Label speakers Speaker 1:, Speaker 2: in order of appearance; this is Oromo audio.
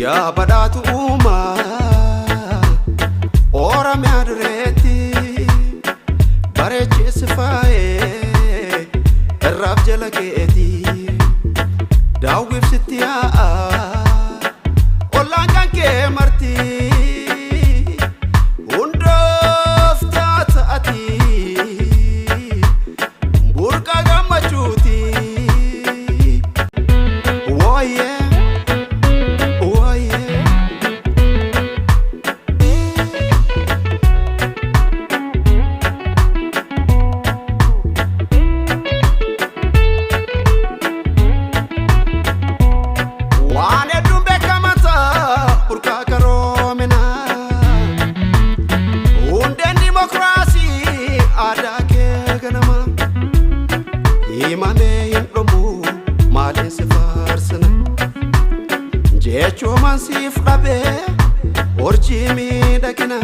Speaker 1: Ya badatu uma ora me adreti bareche sifae rab jalaketi dawgif sitya olangan ke marti undof taati burka gamachuti woye Imame yindomu male sifarsana jecho man sifrabe orjimi dakina